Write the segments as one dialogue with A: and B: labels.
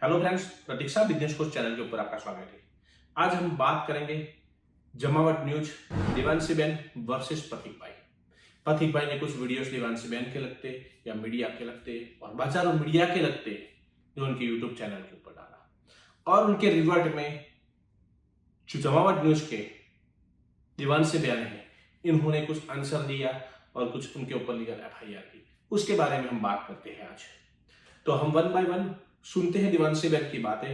A: Hello friends, प्रतीक्षा business coach channel के ऊपर आपका स्वागत है। आज हम बात करेंगे जमावट न्यूज देवांशीबेन वर्सेस प्रतीक भाई। प्रतीक भाई ने कुछ वीडियोस देवांशीबेन के लगते या मीडिया के लगते और बाजारों मीडिया के लगते जो उनके यूट्यूब चैनल के ऊपर डाला और उनके रिवर्ट में जो जमावट न्यूज के देवांशीबेन है इन्होंने कुछ आंसर दिया और कुछ उनके ऊपर लीगल एफआईआर की। उसके बारे में हम बात करते हैं आज। तो हम वन बाय वन सुनते हैं देवांशीबेन की बातें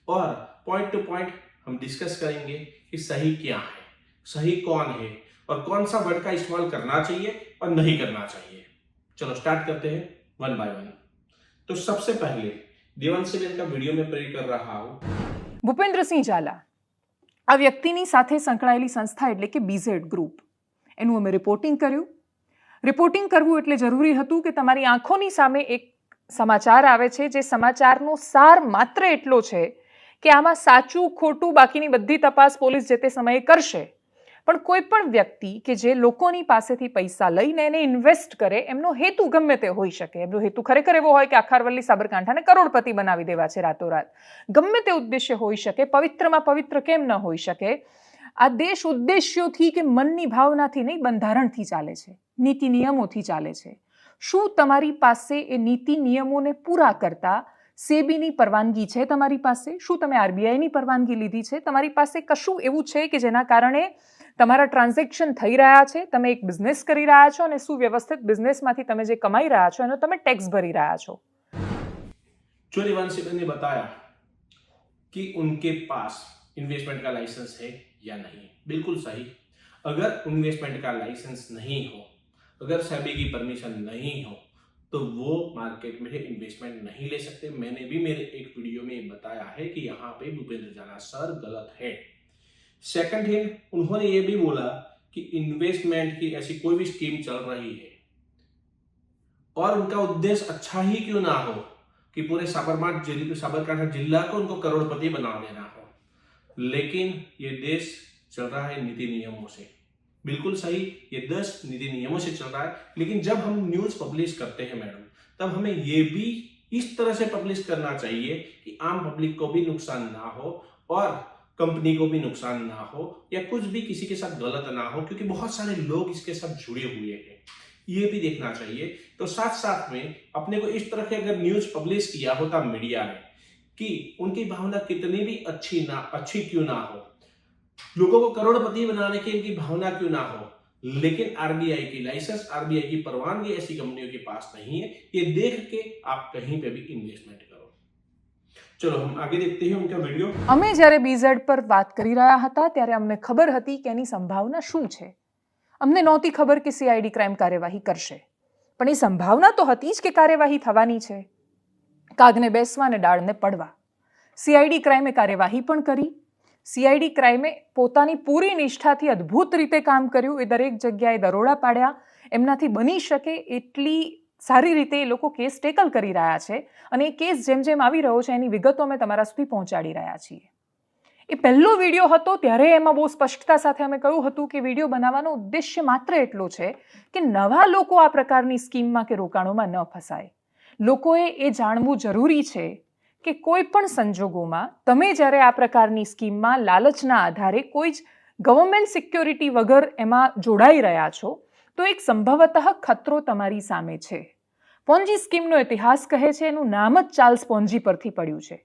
A: और पॉइंट टू पॉइंट हम डिस्कस करेंगे कि सही क्या है, सही कौन है और कौन सा वर्ड का इस्तेमाल करना चाहिए और नहीं करना चाहिए। चलो स्टार्ट करते हैं वन बाय वन। तो सबसे पहले देवांशीबेन का वीडियो में प्ले कर रहा हूं।
B: ભૂપેન્દ્રસિંહ ઝાલા આ વ્યક્તિની સાથે સંકળાયેલી સંસ્થા એટલે કે બીઝેડ ગ્રુપ, એનું અમે રિપોર્ટિંગ કર્યું. રિપોર્ટિંગ કરવું એટલે જરૂરી હતું કે તમારી આંખોની સામે એક સમાચાર આવે છે જે સમાચારનો સાર માત્ર એટલો છે કે આમાં સાચું ખોટું બાકીની બધી તપાસ પોલીસ જે તે સમયે કરશે, પણ કોઈ પણ વ્યક્તિ કે જે લોકોની પાસેથી પૈસા લઈને એને ઇન્વેસ્ટ કરે એમનો હેતુ ગમે તે હોઈ શકે. એમનો હેતુ ખરેખર એવો હોય કે આખા અરવલ્લી સાબરકાંઠાને કરોડપતિ બનાવી દેવા છે રાતોરાત. ગમે તે ઉદ્દેશ્ય હોઈ શકે, પવિત્રમાં પવિત્ર કેમ ન હોઈ શકે. આ દેશ ઉદ્દેશ્યોથી કે મનની ભાવનાથી નહીં, બંધારણથી ચાલે છે, નીતિ નિયમોથી ચાલે છે. શું તમારી પાસે એ નીતિ નિયમોને પૂરા કરતા સેબીની પરવાનગી છે તમારી પાસે? શું તમે આરબીઆઈની પરવાનગી લીધી છે? તમારી પાસે કશું એવું છે કે જેના કારણે તમારા ટ્રાન્ઝેક્શન થઈ રહ્યા છે, તમે એક બિઝનેસ કરી રહ્યા છો અને સુવ્યવસ્થિત બિઝનેસમાંથી તમે જે કમાઈ રહ્યા છો એનો તમે ટેક્સ ભરી રહ્યા છો?
A: जो देवांशीबेन ने बताया कि उनके पास इन्वेस्टमेंट का लाइसेंस है या नहीं, बिल्कुल सही। अगर इन्वेस्टमेंट का लाइसेंस नहीं हो, अगर सेबी की परमिशन नहीं हो तो वो मार्केट में इन्वेस्टमेंट नहीं ले सकते। मैंने भी मेरे एक वीडियो में बताया है कि यहाँ पे भूपेंद्र झाला सर गलत है। सेकंड हैंड उन्होंने ये भी बोला कि इन्वेस्टमेंट की ऐसी कोई भी स्कीम चल रही है और उनका उद्देश्य अच्छा ही क्यों ना हो कि पूरे साबरकांठा जिला को उनको करोड़पति बना देना हो, लेकिन ये देश चल रहा है नीति नियमों से। बिल्कुल सही, ये 10 नीति नियमों से चल रहा है। लेकिन जब हम न्यूज पब्लिश करते हैं मैडम, तब हमें ये भी इस तरह से पब्लिश करना चाहिए कि आम पब्लिक को भी नुकसान ना हो और कंपनी को भी नुकसान ना हो या कुछ भी किसी के साथ गलत ना हो, क्योंकि बहुत सारे लोग इसके साथ जुड़े हुए हैं, ये भी देखना चाहिए। तो साथ साथ में अपने को इस तरह के अगर न्यूज पब्लिश किया होता मीडिया ने कि उनकी भावना कितनी भी अच्छी क्यों ना हो, लोगों को करोड़पति बनाने की इनकी भावना क्यों ना हो, लेकिन आरबीआई की लाइसेंस, आरबीआई की परवानगी ऐसी कंपनियों के पास नहीं है, ये देख के आप कहीं पे भी इन्वेस्टमेंट करो। चलो हम आगे देखते हैं उनका वीडियो।
B: અમે જ્યારે બીઝેડ પર વાત કરી રહ્યા હતા ત્યારે અમને ખબર હતી કે એની સંભાવના શું છે. અમને નહોતી ખબર કે સીઆઈડી ક્રાઇમ કાર્યવાહી કરશે, પણ એ સંભાવના તો હતી જ કે કાર્યવાહી થવાની છે. કાગને બેસવા અને ડાળને પડવા. સીઆઈડી ક્રાઇમે કાર્યવાહી પણ કરી. સીઆઈડી ક્રાઇમે પોતાની પૂરી નિષ્ઠાથી અદ્ભુત રીતે કામ કર્યું. એ દરેક જગ્યાએ દરોડા પાડ્યા. એમનાથી બની શકે એટલી સારી રીતે એ લોકો કેસ ટેકલ કરી રહ્યા છે અને એ કેસ જેમ જેમ આવી રહ્યો છે એની વિગતો અમે તમારા સુધી પહોંચાડી રહ્યા છીએ. એ પહેલો વિડીયો હતો ત્યારે એમાં બહુ સ્પષ્ટતા સાથે અમે કહ્યું હતું કે વિડીયો બનાવવાનો ઉદ્દેશ્ય માત્ર એટલો છે કે નવા લોકો આ પ્રકારની સ્કીમમાં કે રોકાણોમાં ન ફસાય. લોકોએ એ જાણવું જરૂરી છે કે કોઈ પણ સંજોગોમાં તમે જ્યારે આ પ્રકારની સ્કીમમાં લાલચના આધારે કોઈ જ ગવર્મેન્ટ સિક્યોરિટી વગર એમાં જોડાઈ રહ્યા છો તો એક સંભવતઃ ખતરો તમારી સામે છે. પોન્જી સ્કીમનો ઇતિહાસ કહે છે એનું નામ જ ચાર્લ્સ પોન્જી પરથી પડ્યું છે.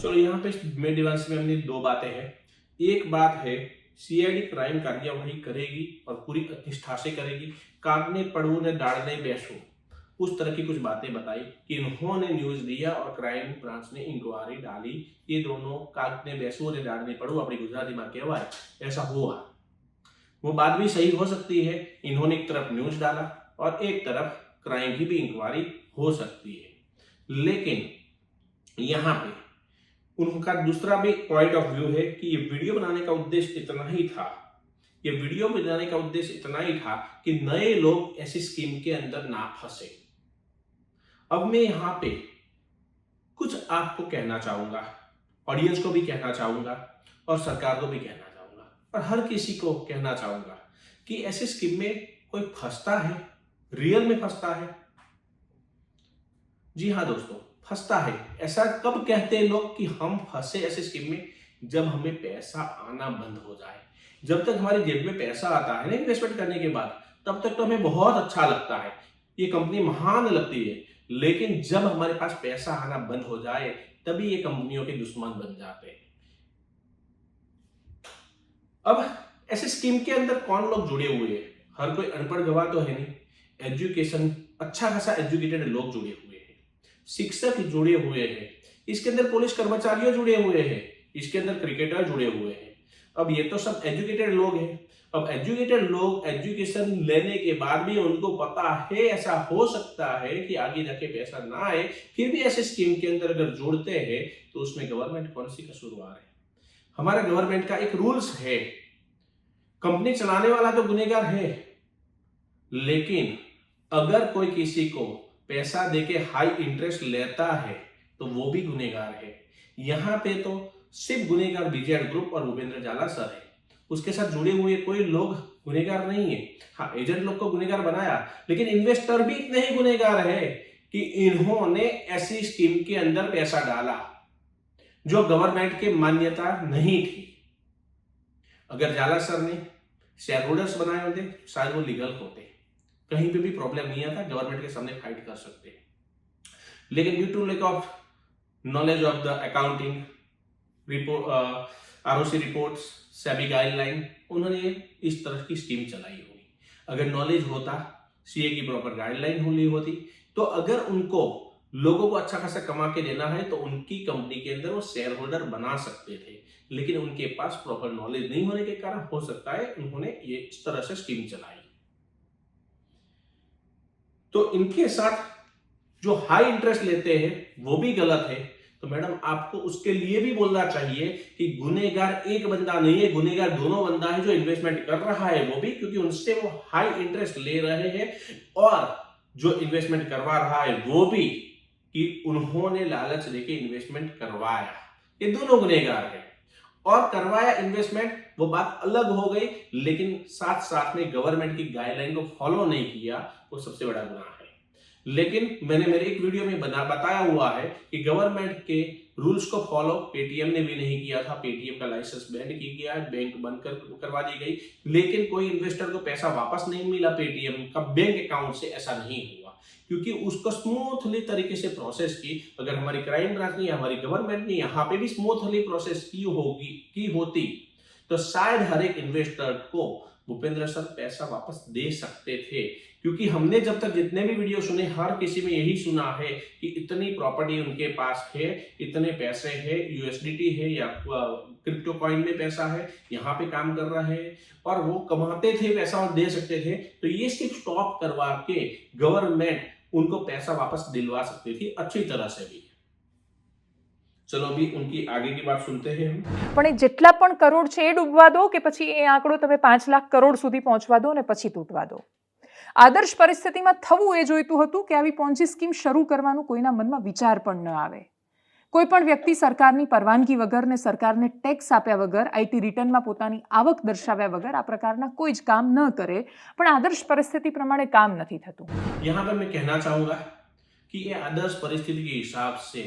A: चलो यहाँ पे मैं देवांशीबेन में दो बातें हैं। एक बात है सीआईडी क्राइम कार्यवाही करेगी और पूरी निष्ठा से करेगी। कागने पड़ू ने डालने बैसो, उस तरह की कुछ बातें बताई कि इन्होंने न्यूज दिया और क्राइम ब्रांच ने इंक्वायरी डाली। ये दोनों कागने बैसो ने डालने पड़ू अपनी गुजराती में कहवा ऐसा हुआ। वो बात भी सही हो सकती है, इन्होंने एक तरफ न्यूज डाला और एक तरफ क्राइम की भी इंक्वायरी हो सकती है। लेकिन यहाँ पे उनका दूसरा भी पॉइंट ऑफ व्यू है कि ये वीडियो बनाने का उद्देश्य इतना ही था, ये वीडियो बनाने का उद्देश्य इतना ही था कि नए लोग ऐसी स्कीम के अंदर ना फंसे। अब मैं यहाँ पे कुछ आपको कहना चाहूंगा, ऑडियंस को भी कहना चाहूंगा और सरकार को भी कहना चाहूंगा और हर किसी को कहना चाहूंगा कि ऐसी स्कीम में कोई फंसता है, रियल में फंसता है। जी हाँ दोस्तों, फंसता है। ऐसा कब कहते हैं लोग कि हम फंसे ऐसे स्कीम में, जब हमें पैसा आना बंद हो जाए। जब तक हमारी जेब में पैसा आता है ना इन्वेस्टमेंट करने के बाद, तब तक तो हमें बहुत अच्छा लगता है, ये कंपनी महान लगती है। लेकिन जब हमारे पास पैसा आना बंद हो जाए, तभी ये कंपनियों के दुश्मन बन जाते हैं। अब ऐसे स्कीम के अंदर कौन लोग जुड़े हुए हैं? हर कोई अनपढ़ गवाह तो है नहीं। एजुकेशन, अच्छा खासा एजुकेटेड लोग जुड़े हुए हैं, शिक्षक जुड़े हुए हैं, इसके अंदर पुलिस कर्मचारियों जुड़े हुए हैं, इसके अंदर क्रिकेटर जुड़े हुए हैं। अब ये तो सब एजुकेटेड लोग हैं। अब एजुकेटेड लोग एजुकेशन लेने के बाद भी उनको पता है ऐसा हो सकता है कि आगे जाके पैसा ना आए, फिर भी ऐसे स्कीम के अंदर अगर जुड़ते हैं तो उसमें गवर्नमेंट कौन सी कसूरवार है? हमारा गवर्नमेंट का एक रूल्स है, कंपनी चलाने वाला तो गुनहगार है, लेकिन अगर कोई किसी को पैसा देके हाई इंटरेस्ट लेता है तो वो भी गुनहगार है। यहाँ पे तो सिर्फ गुनहगार बीजेड ग्रुप और भूपेंद्र जाला सर है, उसके साथ जुड़े हुए कोई लोग गुनहगार नहीं है। हाँ, एजेंट लोग को गुनहगार बनाया, लेकिन इन्वेस्टर भी इतने ही गुनहगार है कि इन्होंने ऐसी स्कीम के अंदर पैसा डाला जो गवर्नमेंट की मान्यता नहीं थी। अगर जाला सर ने शेयर होल्डर्स बनाए होते, शायद वो लीगल होते, कहीं पे भी प्रॉब्लम नहीं आता, गवर्नमेंट के सामने फाइट कर सकते। लेकिन due to lack of knowledge of the accounting report, ROC reports, SEBI guideline, उन्होंने इस तरह की स्कीम चलाई होगी। अगर नॉलेज होता, सीए की प्रॉपर गाइडलाइन हुई होती, तो अगर उनको लोगों को अच्छा खासा कमा के देना है तो उनकी कंपनी के अंदर वो शेयर होल्डर बना सकते थे। लेकिन उनके पास प्रॉपर नॉलेज नहीं होने के कारण हो सकता है उन्होंने ये इस तरह से स्कीम चलाई। तो इनके साथ जो हाई इंटरेस्ट लेते हैं वो भी गलत है। तो मैडम, आपको उसके लिए भी बोलना चाहिए कि गुनहगार एक बंदा नहीं है, गुनहगार दोनों बंदा है, जो इन्वेस्टमेंट कर रहा है वो भी, क्योंकि उनसे वो हाई इंटरेस्ट ले रहे हैं, और जो इन्वेस्टमेंट करवा रहा है वो भी, कि उन्होंने लालच देके इन्वेस्टमेंट करवाया। ये दोनों गुनहगार है। और करवाया इन्वेस्टमेंट वो बात अलग हो गई, लेकिन साथ साथ में गवर्नमेंट की गाइडलाइन को फॉलो नहीं किया, वो सबसे बड़ा गुनाह है। लेकिन मैंने मेरे एक वीडियो में बताया हुआ है कि गवर्नमेंट के रूल्स को फॉलो पेटीएम ने भी नहीं किया था। पेटीएम का लाइसेंस बैंड किया गया, बैंक बंद करवा दी गई, लेकिन कोई इन्वेस्टर को पैसा वापस नहीं मिला पेटीएम का बैंक अकाउंट से। ऐसा नहीं हुआ क्योंकि उसको स्मूथली तरीके से प्रोसेस की। अगर हमारी क्राइम ब्रांच ने, हमारी गवर्नमेंट ने यहाँ पे भी स्मूथली प्रोसेस की होती, तो शायद हर एक इन्वेस्टर को भूपेंद्र सर पैसा वापस दे सकते थे। क्योंकि हमने जब तक जितने भी वीडियो सुने, हर किसी में यही सुना है कि इतनी प्रॉपर्टी उनके पास है, इतने पैसे है, यूएसडीटी है या क्रिप्टो कॉइन में पैसा है, यहाँ पे काम कर रहा है, और वो कमाते थे पैसा और दे सकते थे। तो ये सिर्फ स्टॉप करवा के गवर्नमेंट उनको पैसा वापस दिलवा सकती थी अच्छी तरह से भी। चलो अभी उनकी आगे की बात सुनते हैं हम।
B: પણ એ જેટલા પણ કરોડ છે એ ડૂબવા દો કે પછી એ આંકડો તમે 5 લાખ કરોડ સુધી પહોંચવા દો ને પછી તૂટવા દો. આદર્શ પરિસ્થિતિમાં થવું એ જોઈતું હતું કે આવી પોન્જી સ્કીમ શરૂ કરવાનું કોઈના મનમાં વિચાર પણ ન આવે. કોઈ પણ વ્યક્તિ સરકારની પરવાનગી વગર ને સરકારને ટેક્સ આપ્યા વગર, આઈટી રિટર્નમાં પોતાની આવક દર્શાવ્યા વગર આ પ્રકારના કોઈ જ કામ ન કરે. પણ આદર્શ પરિસ્થિતિ પ્રમાણે કામ નથી થતું.
A: यहाँ पर मैं कहना चाहूंगा कि ये आदर्श परिस्थिति के हिसाब से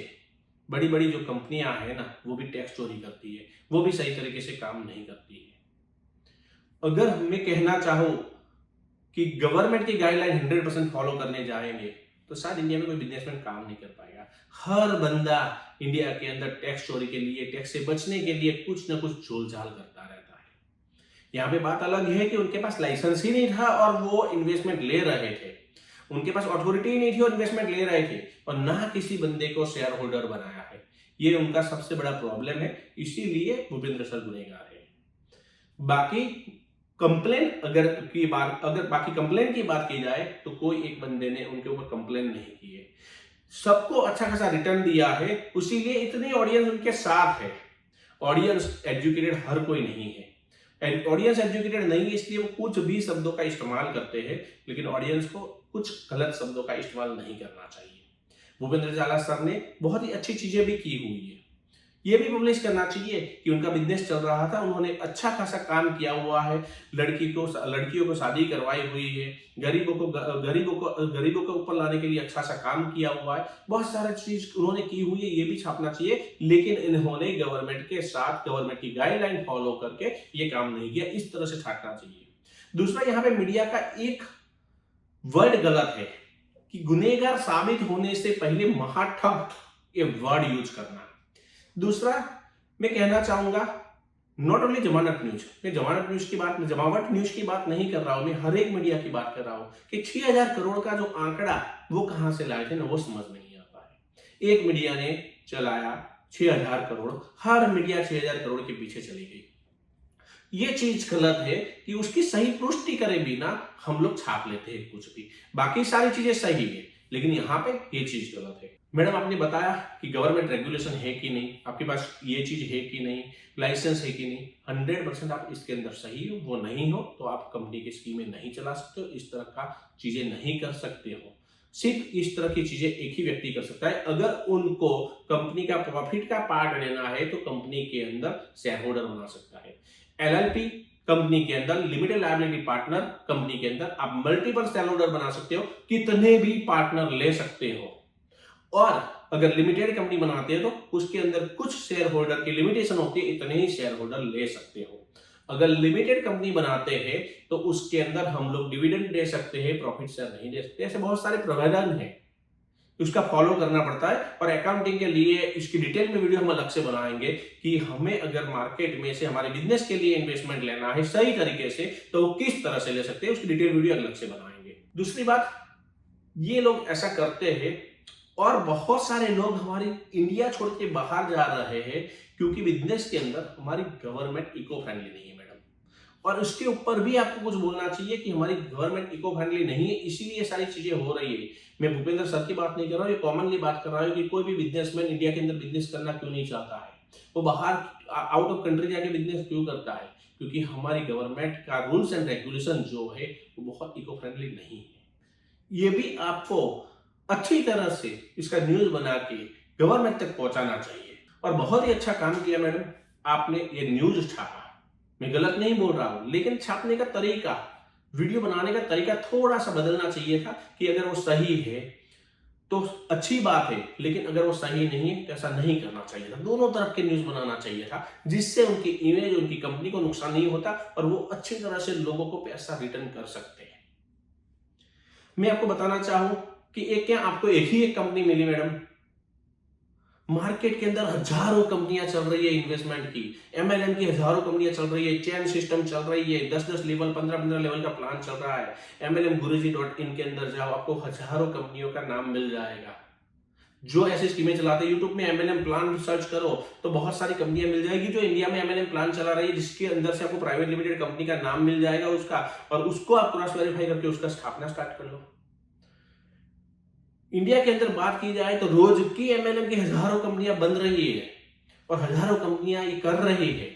A: बड़ी बड़ी जो कंपनियां हैं ना, वो भी टैक्स चोरी करती है, वो भी सही तरीके से काम नहीं करती है। अगर मैं कहना चाहूं कि गवर्नमेंट की गाइडलाइन 100% फॉलो करने जाएंगे तो शायद इंडिया में कोई बिजनेसमैन काम नहीं कर पाएगा। हर बंदा इंडिया के अंदर टैक्स चोरी के लिए, टैक्स से बचने के लिए कुछ ना कुछ झोलझाल करता रहता है। यहाँ पे बात अलग है कि उनके पास लाइसेंस ही नहीं था और वो इन्वेस्टमेंट ले रहे थे, उनके पास अथॉरिटी ही नहीं थी और इन्वेस्टमेंट ले रहे थे, और ना किसी बंदे को शेयर होल्डर बनाया है। ये उनका सबसे बड़ा प्रॉब्लम है, इसीलिए भूपेंद्र सर गुनहगार है। बाकी कंप्लेन अगर बाकी कंप्लेन की बात की जाए तो कोई एक बंदे ने उनके ऊपर कंप्लेन नहीं की है, सबको अच्छा खासा रिटर्न दिया है, इसीलिए इतनी ऑडियंस उनके साथ है। ऑडियंस एजुकेटेड हर कोई नहीं है, ऑडियंस एजुकेटेड नहीं है इसलिए वो कुछ भी शब्दों का इस्तेमाल करते हैं, लेकिन ऑडियंस को कुछ गलत शब्दों का इस्तेमाल नहीं करना चाहिए। भूपेंद्र जाला सर ने बहुत ही अच्छी चीजें भी की हुई है, ये भी पब्लिश करना चाहिए कि उनका बिजनेस चल रहा था, उन्होंने अच्छा खासा काम किया हुआ है, लड़कियों को शादी करवाई हुई है, गरीबों को ऊपर लाने के लिए अच्छा सा काम किया हुआ है, बहुत सारे चीज उन्होंने की हुई है, ये भी छापना चाहिए। लेकिन इन्होंने गवर्नमेंट के साथ गवर्नमेंट की गाइडलाइन फॉलो करके ये काम नहीं किया, इस तरह से छाटना चाहिए। दूसरा, यहाँ पे मीडिया का एक वर्ड गलत है कि गुनहगार साबित होने से पहले महाठग, ये वर्ड यूज करना। दूसरा, मैं कहना चाहूंगा, नॉट ओनली जमानत न्यूज, मैं जमावट न्यूज की बात नहीं कर रहा हूं, मैं हर एक मीडिया की बात कर रहा हूं कि 6000 करोड़ का जो आंकड़ा वो कहां से लाए थे ना, वो समझ में नहीं आता है। एक मीडिया ने चलाया 6000 करोड़, हर मीडिया 6000 करोड़ के पीछे चली गई। ये चीज गलत है कि उसकी सही पुष्टि करे बिना हम लोग छाप लेते हैं कुछ भी, बाकी सारी चीजें सही है लेकिन यहाँ पे ये चीज गलत है। मैडम, आपने बताया कि गवर्नमेंट रेगुलेशन है कि नहीं, आपके पास ये चीज है कि नहीं, लाइसेंस है कि नहीं, 100% आप इसके अंदर सही हो, वो नहीं हो तो आप कंपनी की स्कीमें नहीं चला सकते हो, इस तरह का चीजें नहीं कर सकते हो। सिर्फ इस तरह की चीजें एक ही व्यक्ति कर सकता है, अगर उनको कंपनी का प्रॉफिट का पार्ट लेना है तो कंपनी के अंदर शेयर होल्डर बना सकता है। एलएलपी कंपनी के अंदर, लिमिटेड लायबिलिटी पार्टनर कंपनी के अंदर आप मल्टीपल शेयर होल्डर बना सकते हो, कितने भी पार्टनर ले सकते हो। और अगर लिमिटेड कंपनी बनाते हो तो उसके अंदर कुछ शेयर होल्डर की लिमिटेशन होती है, इतने ही शेयर होल्डर ले सकते हो। अगर लिमिटेड कंपनी बनाते हैं तो उसके अंदर हम लोग डिविडेंड दे सकते हैं, प्रॉफिट शेयर नहीं दे सकते। ऐसे बहुत सारे प्रावधान हैं, उसका फॉलो करना पड़ता है। और अकाउंटिंग के लिए इसकी डिटेल में वीडियो हम अलग से बनाएंगे कि हमें अगर मार्केट में से हमारे बिजनेस के लिए इन्वेस्टमेंट लेना है सही तरीके से तो वो किस तरह से ले सकते हैं, उसकी डिटेल वीडियो अलग से बनाएंगे। दूसरी बात, ये लोग ऐसा करते हैं और बहुत सारे लोग हमारी इंडिया छोड़ के बाहर जा रहे हैं क्योंकि बिजनेस के अंदर हमारी गवर्नमेंट इको फ्रेंडली नहीं है मैडम। और उसके ऊपर भी आपको कुछ बोलना चाहिए कि हमारी गवर्नमेंट इको फ्रेंडली नहीं है, इसीलिए ये सारी चीजें हो रही है। मैं भूपेंद्र सर की बात नहीं कर रहा हूँ, ये कॉमनली बात कर रहा हूँ कि कोई भी बिजनेसमैन इंडिया के अंदर बिजनेस करना क्यों नहीं चाहता है, वो बाहर आउट ऑफ कंट्री जाके बिजनेस क्यों करता है, क्योंकि हमारी गवर्नमेंट का रूल्स एंड रेगुलेशन जो है वो बहुत इको फ्रेंडली नहीं है। ये भी आपको अच्छी तरह से इसका न्यूज बना के गवर्नमेंट तक पहुंचाना चाहिए। और बहुत ही अच्छा काम किया मैडम, आपने ये न्यूज छापा, मैं गलत नहीं बोल रहा हूं, लेकिन छापने का तरीका, वीडियो बनाने का तरीका थोड़ा सा बदलना चाहिए था कि अगर वो सही है तो अच्छी बात है, लेकिन अगर वो सही नहीं है तो ऐसा नहीं करना चाहिए था। दोनों तरफ के न्यूज बनाना चाहिए था जिससे उनकी इमेज, उनकी कंपनी को नुकसान नहीं होता और वो अच्छी तरह से लोगों को पैसा रिटर्न कर सकते हैं। मैं आपको बताना चाहूं कि आपको एक ही एक कंपनी मिली मैडम, मार्केट के अंदर हजारों कंपनियां चल रही है इन्वेस्टमेंट की, एमएलएम की हजारों कंपनियां चल रही है, चेन सिस्टम चल रही है, 10-10 लेवल, 15-15 लेवल का प्लान चल रहा है। mlmguruji.in के अंदर जाओ, आपको हजारों कंपनियों का नाम मिल जाएगा जो ऐसी स्कीमें चलाते हैं। यूट्यूब में एमएलएम प्लान सर्च करो तो बहुत सारी कंपनियां मिल जाएगी जो इंडिया में एमएलएम प्लान चला रही है, जिसके अंदर से आपको प्राइवेट लिमिटेड कंपनी का नाम मिल जाएगा उसका, और उसको आप क्रॉस वेरीफाई करके उसका स्थापना स्टार्ट कर लो। इंडिया के अंदर बात की जाए तो रोज की एमएलएम की हजारों कंपनियां बन रही है और हजारों कंपनियां ये कर रही है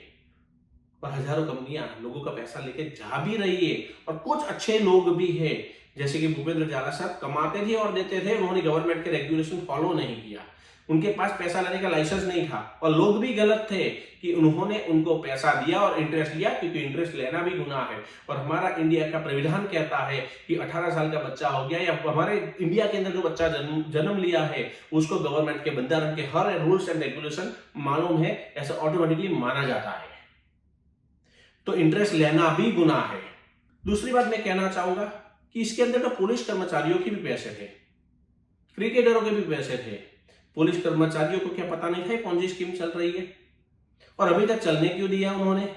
A: और हजारों कंपनियां लोगों का पैसा लेके जा भी रही है। और कुछ अच्छे लोग भी हैं, जैसे कि भूपेंद्र जाला साहब कमाते थे और देते थे, उन्होंने गवर्नमेंट के रेगुलेशन फॉलो नहीं किया, उनके पास पैसा लेने का लाइसेंस नहीं था। और लोग भी गलत थे कि उन्होंने उनको पैसा दिया और इंटरेस्ट लिया, क्योंकि इंटरेस्ट लेना भी गुनाह है। और हमारा इंडिया का संविधान कहता है कि 18 साल का बच्चा हो गया या हमारे इंडिया के अंदर जो बच्चा जन्म लिया है उसको गवर्नमेंट के बंधारण के हर रूल्स एंड रेगुलेशन मालूम है, ऐसा ऑटोमेटिकली माना जाता है, तो इंटरेस्ट लेना भी गुनाह है। दूसरी बात मैं कहना चाहूंगा कि इसके अंदर तो पुलिस कर्मचारियों के भी पैसे थे, क्रिकेटरों के भी पैसे थे। पुलिस कर्मचारियों को क्या पता नहीं था पॉन्जी स्कीम चल रही है, और अभी तक चलने क्यों दिया उन्होंने।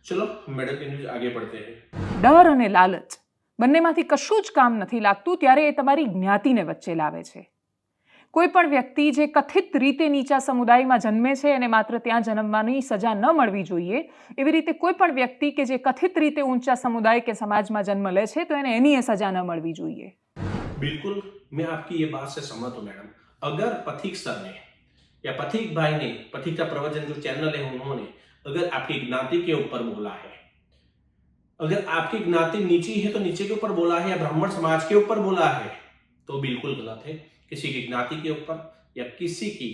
A: चलो मैडम के न्यूज़ आगे बढ़ते हैं।
B: ડર અને લાલચ બંનેમાંથી કશું જ કામ નથી લાગતું ત્યારે એ તમારી જ્ઞાતિને વચ્ચે લાવે છે। કોઈ પણ વ્યક્તિ જે કથિત રીતે નીચા સમુદાયમાં જન્મે છે અને માત્ર ત્યાં જન્મવાની સજા ન મળવી જોઈએ, એવી રીતે કોઈ પણ વ્યક્તિ કે જે કથિત રીતે ઊંચા સમુદાય કે સમાજમાં જન્મ લે છે તો એને એની એ સજા ન મળવી જોઈએ।
A: बिल्कुल, मैं आपकी ये बात से सहमत हूँ मैडम। अगर पथिक सर ने या पथिक भाई ने, पथिक का प्रवचन जो चैनल है उन्होंने अगर आपकी ज्ञाति के ऊपर बोला है, अगर आपकी ज्ञाति नीची है तो नीचे के ऊपर बोला है या ब्राह्मण समाज के ऊपर बोला है तो बिल्कुल गलत है। किसी की ज्ञाति के ऊपर या किसी की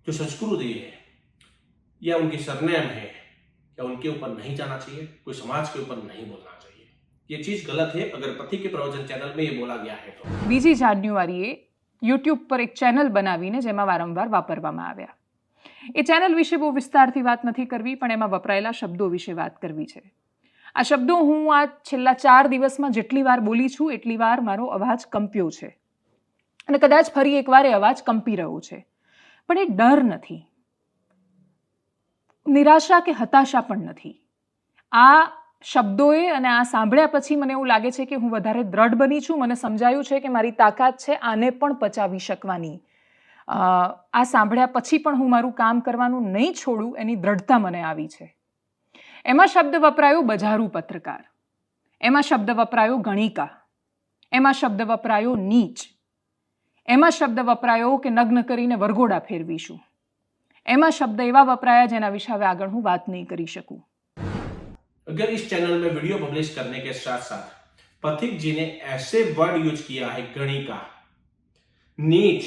A: जो संस्कृति है या उनकी सरनेम है या उनके ऊपर नहीं जाना चाहिए, कोई समाज के ऊपर नहीं बोलना चाहिए। ये चीज गलत है अगर पति के प्रवचन चैनल में ये बोला गया है तो।
B: 2 જાન્યુઆરીએ યુટ્યુબ પર એક ચેનલ બનાવીને જેમાં વારંવાર વાપરવામાં આવ્યા. એ ચેનલ વિશે બહુ વિસ્તારથી વાત નથી કરવી, પણ એમાં વપરાયેલા શબ્દો વિશે વાત કરવી છે. આ શબ્દો હું આ છેલ્લા 4 દિવસમાં જેટલી વાર બોલી છું એટલી વાર મારો અવાજ કંપ્યો છે અને કદાચ ફરી એકવાર એ અવાજ કંપી રહ્યો છે. પણ એ ડર નથી, નિરાશા કે હતાશા પણ નથી. આ શબ્દોએ અને આ સાંભળ્યા પછી મને એવું લાગે છે કે હું વધારે દ્રઢ બની છું. મને સમજાયું છે કે મારી તાકાત છે આને પણ પચાવી શકવાની. આ સાંભળ્યા પછી પણ હું મારું કામ કરવાનું નહીં છોડું એની દ્રઢતા મને આવી છે. એમાં શબ્દ વપરાયો બજારૂ પત્રકાર, એમાં શબ્દ વપરાયો ગણિકા, એમાં શબ્દ વપરાયો નીચ, એમાં શબ્દ વપરાયો કે નગ્ન કરીને વરઘોડા ફેરવીશું, એમાં શબ્દ એવા વપરાયા જેના વિશે હવે આગળ હું વાત નહીં કરી શકું.
A: अगर इस चैनल में वीडियो पब्लिश करने के साथ साथ पथिक जी ने ऐसे वर्ड यूज किया है गणिका, नीच,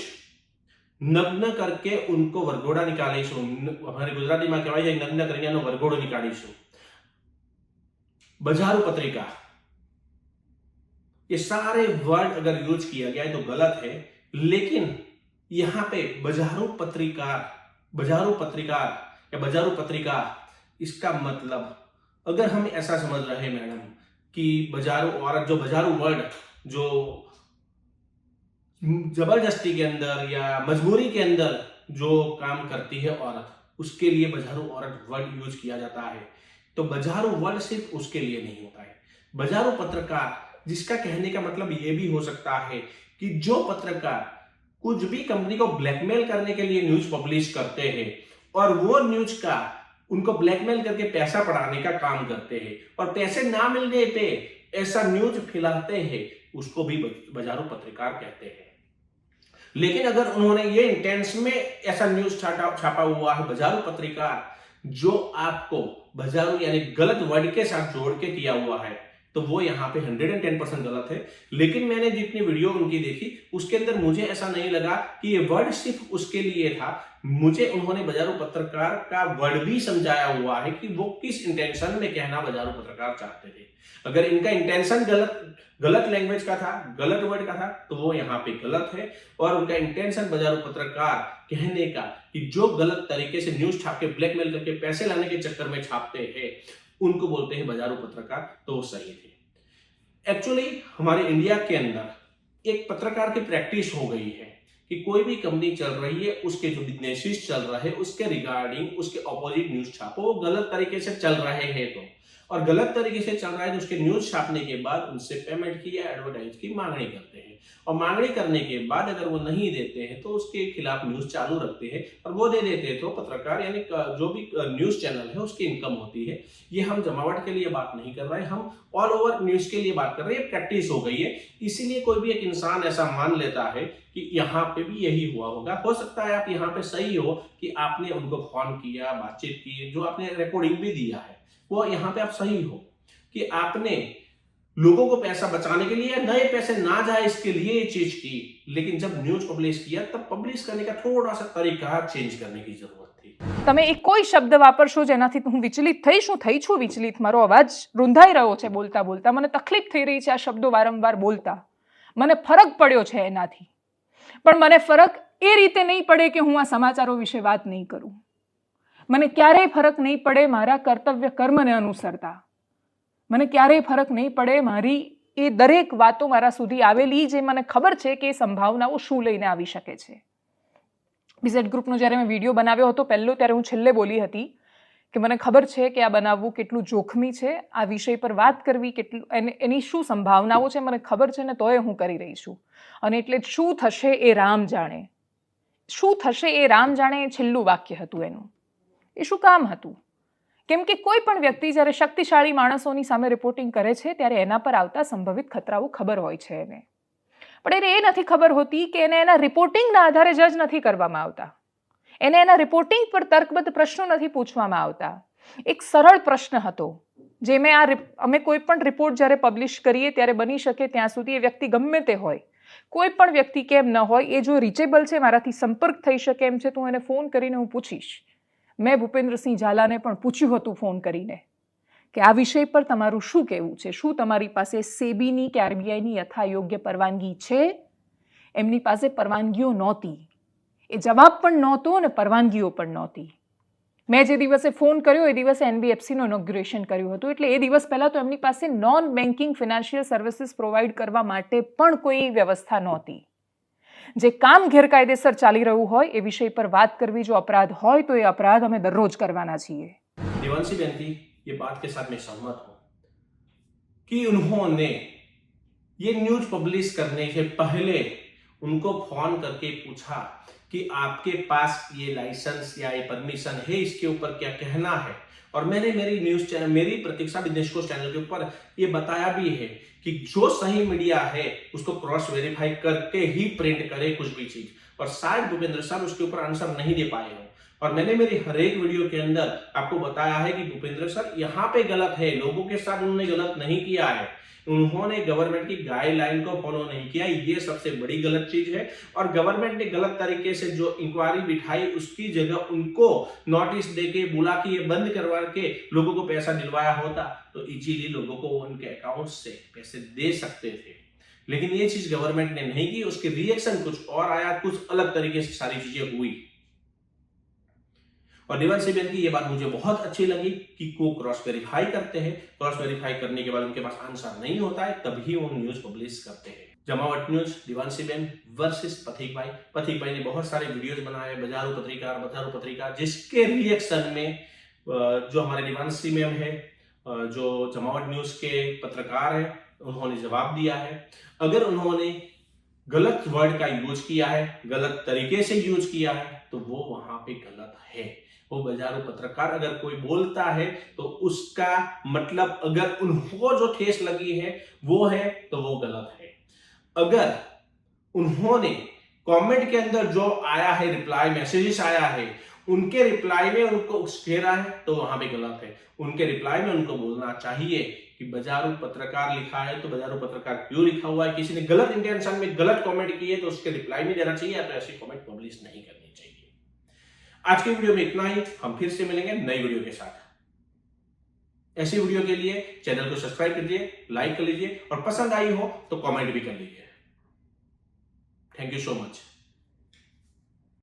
A: नग्न करके उनको वरघोड़ा निकालीશું, हमारे गुजरातीમાં કહેવાય છે નગ્ન કરીને એનો વરઘોડો નિકાળીશું, बजारू पत्रिका, ये सारे वर्ड अगर यूज किया गया है तो गलत है. लेकिन यहां पे बजारू पत्रिका या बजारू पत्रिका, इसका मतलब अगर हम ऐसा समझ रहे हैं मैडम कि बजारू औरत, जो बजारू वर्ड जो जबरदस्ती के अंदर या मजबूरी के अंदर जो काम करती है औरत, उसके लिए बजारू औरत वर्ड यूज किया जाता है. तो बजारू वर्ड सिर्फ उसके लिए नहीं होता है. बजारू पत्रकार, जिसका कहने का मतलब ये भी हो सकता है कि जो पत्रकार कुछ भी कंपनी को ब्लैकमेल करने के लिए न्यूज पब्लिश करते हैं और वो न्यूज का उनको ब्लैकमेल करके पैसा पढ़ाने का काम करते हैं और पैसे ना मिलने पे ऐसा न्यूज फैलाते हैं, उसको भी बजारू पत्रकार कहते हैं. लेकिन अगर उन्होंने ये इंटेंस में ऐसा न्यूज छापा हुआ है बजारू पत्रकार, जो आपको बजारू यानी गलत वर्ड के साथ जोड़ के किया हुआ है, तो वो यहाँ पे 110% गलत है. लेकिन मैंने जितनी वीडियो उनकी देखी उसके अंदर मुझे ऐसा नहीं लगा कि ये वर्ड सिर्फ उसके लिए था. मुझे उन्होंने बजारू पत्रकार का वर्ड भी समझाया हुआ है कि वो किस इंटेंशन में कहना बजारू पत्रकार चाहते थे. अगर इनका इंटेंशन गलत लैंग्वेज का था, गलत वर्ड का था, तो वो यहाँ पे गलत है. और उनका इंटेंशन बजारू पत्रकार कहने का कि जो गलत तरीके से न्यूज छाप के ब्लैकमेल करके पैसे लाने के चक्कर में छापते हैं, उनको बोलते हैं बजारू पत्रकार, तो वो सही थे. एक्चुअली हमारे इंडिया के अंदर एक पत्रकार की प्रैक्टिस हो गई है कि कोई भी कंपनी चल रही है, उसके जो बिजनेसेस चल रहे हैं, उसके रिगार्डिंग उसके ऑपोजिट न्यूज छापो. वो गलत तरीके से चल रहे हैं तो, और गलत तरीके से चल रहा है तो उसके न्यूज छापने के बाद उनसे पेमेंट की या एडवर्टाइज की मांगनी करते हैं. और मांगनी करने के बाद अगर वो नहीं देते हैं तो उसके खिलाफ न्यूज चालू रखते हैं, और वो दे देते हैं तो पत्रकार यानी जो भी न्यूज चैनल है उसकी इनकम होती है. ये हम जमावट के लिए बात नहीं कर रहे हैं, हम ऑल ओवर न्यूज के लिए बात कर रहे हैं. प्रैक्टिस हो गई है, इसीलिए कोई भी एक इंसान ऐसा मान लेता है कि यहाँ पे भी यही हुआ होगा. हो सकता है आप यहाँ पे सही हो कि आपने उनको फोन किया, बातचीत की, जो आपने रिकॉर्डिंग भी दिया है, वो यहाँ पे आप सही हो कि आपने लोगों को पैसा बचाने के लिए, नए पैसे ना जाए इसके लिए ये चीज की. लेकिन जब न्यूज पब्लिश किया तब पब्लिश करने का थोड़ा सा तरीका चेंज करने की जरूरत थी.
B: તમે એક કોઈ શબ્દ વાપરશો જેનાથી હું વિચલિત થઈ છું વિચલિત. મારો અવાજ રૂંધાઈ રહ્યો છે બોલતા બોલતા, મને તકલીફ થઈ રહી છે આ શબ્દો વારંવાર બોલતા, મને ફરક પડ્યો છે એનાથી. પણ મને ફરક એ રીતે નહીં પડે કે હું આ સમાચારો વિશે વાત નહીં કરું. મને ક્યારેય ફરક નહીં પડે મારા કર્તવ્ય કર્મને અનુસરતા. મને ક્યારેય ફરક નહીં પડે મારી એ દરેક વાતો મારા સુધી આવેલી જે મને ખબર છે કે એ સંભાવનાઓ શું લઈને આવી શકે છે. બીઝેડ ગ્રુપનો જ્યારે મેં વિડીયો બનાવ્યો હતો પહેલો, ત્યારે હું છેલ્લે બોલી હતી કે મને ખબર છે કે આ બનાવવું કેટલું જોખમી છે, આ વિષય પર વાત કરવી કેટલું એની શું સંભાવનાઓ છે મને ખબર છે ને તોય હું કરી રહી છું. અને એટલે શું થશે એ રામ જાણે, શું થશે એ રામ જાણે એ છેલ્લું વાક્ય હતું એનું. એ શું કામ હતું? કેમ કે કોઈ પણ વ્યક્તિ જ્યારે શક્તિશાળી માણસોની સામે રિપોર્ટિંગ કરે છે ત્યારે એના પર આવતા સંભવિત ખતરાઓ ખબર હોય છે એને. પણ એને એ નથી ખબર હોતી કે એને એના રિપોર્ટિંગના આધારે જજ નથી કરવામાં આવતા, એને એના રિપોર્ટિંગ પર તર્કબદ્ધ પ્રશ્નો નથી પૂછવામાં આવતા. એક સરળ પ્રશ્ન હતો જે અમે કોઈ પણ રિપોર્ટ જ્યારે પબ્લિશ કરીએ ત્યારે બની શકે ત્યાં સુધી એ વ્યક્તિ ગમે તે હોય કોઈ પણ વ્યક્તિ કેમ ન હોય, એ જો રીચેબલ છે, મારાથી સંપર્ક થઈ શકે એમ છે, તો હું એને ફોન કરીને હું પૂછીશ. મેં ભૂપેન્દ્રસિંહ ઝાલાને પણ પૂછ્યું હતું ફોન કરીને કે આ વિષય પર તમારું શું કહેવું છે, શું તમારી પાસે સેબીની કે આરબીઆઈની યથાયોગ્ય પરવાનગી છે? એમની પાસે પરવાનગીઓ નહોતી, એ જવાબ પણ નહોતો અને પરવાનગીઓ પણ નહોતી. મેં જે દિવસે ફોન કર્યો એ દિવસે એનબીએફસીનું ઇનોગ્યુરેશન કર્યું હતું, એટલે એ દિવસ પહેલાં તો એમની પાસે non banking financial services provide કરવા માટે પણ કોઈ વ્યવસ્થા નહોતી. જે કામ ગેરકાયદેસર ચાલી રહ્યું હોય એ વિષય પર વાત કરવી જો अपराध હોય તો એ अपराध અમે દરરોજ કરવાના છીએ.
A: देवांशी बहन की ये बात के साथ मैं सहमत हूं कि उन्होंने ये न्यूज पब्लिश करने से पहले उनको फोन करके पूछा कि आपके पास ये लाइसेंस या ये परमिशन है, इसके ऊपर क्या कहना है। और मैंने मेरी न्यूज चैनल, मेरी प्रतीक्षा बिजनेस कोच चैनल के ऊपर ये बताया भी है कि जो सही मीडिया है उसको क्रॉस वेरीफाई करके ही प्रिंट करे कुछ भी चीज। और शायद भूपेंद्र सर उसके ऊपर आंसर नहीं दे पाए हो, और मैंने मेरी हर एक वीडियो के अंदर आपको बताया है कि भूपेंद्र सर यहाँ पे गलत है, लोगों के साथ उन्होंने गलत नहीं किया है, उन्होंने गवर्नमेंट की गाइडलाइन को फॉलो नहीं किया, ये सबसे बड़ी गलत चीज है। और गवर्नमेंट ने गलत तरीके से जो इंक्वायरी बिठाई उसकी जगह उनको नोटिस देके बुला के ये बंद करवा के लोगों को पैसा दिलवाया होता तो इजीली लोगों को उनके अकाउंट से पैसे दे सकते थे। लेकिन ये चीज गवर्नमेंट ने नहीं की, उसके रिएक्शन कुछ और आया, कुछ अलग तरीके से सारी चीजें हुई। और देवांशी बहन की ये बात मुझे बहुत अच्छी लगी कि वो क्रॉस वेरीफाई करते हैं, क्रॉस वेरीफाई करने के बाद उनके पास आंसर नहीं होता है तभी वो न्यूज पब्लिश करते हैं। जमावट न्यूज देवांशी बहन वर्सेस पथिक भाई। पथिक भाई ने बहुत सारे वीडियोस बनाए, बजारू पत्रिकार, जिसके रिएक्शन में जो हमारे देवांशी मैम है, जो जमावट न्यूज के पत्रकार है, उन्होंने जवाब दिया है। अगर उन्होंने गलत वर्ड का यूज किया है, गलत तरीके से यूज किया है, तो वो वहां पे गलत है। वो बजारू पत्रकार अगर कोई बोलता है तो उसका मतलब अगर उनको जो ठेस लगी है वो है तो वो गलत है। अगर उन्होंने कमेंट के अंदर जो आया है, रिप्लाई मैसेजेस आया है, उनके रिप्लाई में उनको उस्केरा है तो वहां पे गलत है। उनके रिप्लाई में उनको बोलना चाहिए कि बजारू पत्रकार लिखा है तो बजारू पत्रकार क्यों लिखा हुआ है, किसी ने गलत इंटेंशन में गलत कमेंट किए तो उसके रिप्लाई नहीं देना चाहिए, या तो ऐसी कमेंट पब्लिश नहीं करनी चाहिए। आज की वीडियो में इतना ही, हम फिर से मिलेंगे नई वीडियो के साथ। ऐसी वीडियो के लिए चैनल को सब्सक्राइब कीजिए, लाइक कर लीजिए, और पसंद आई हो तो कमेंट भी कर लीजिए। Thank you so much.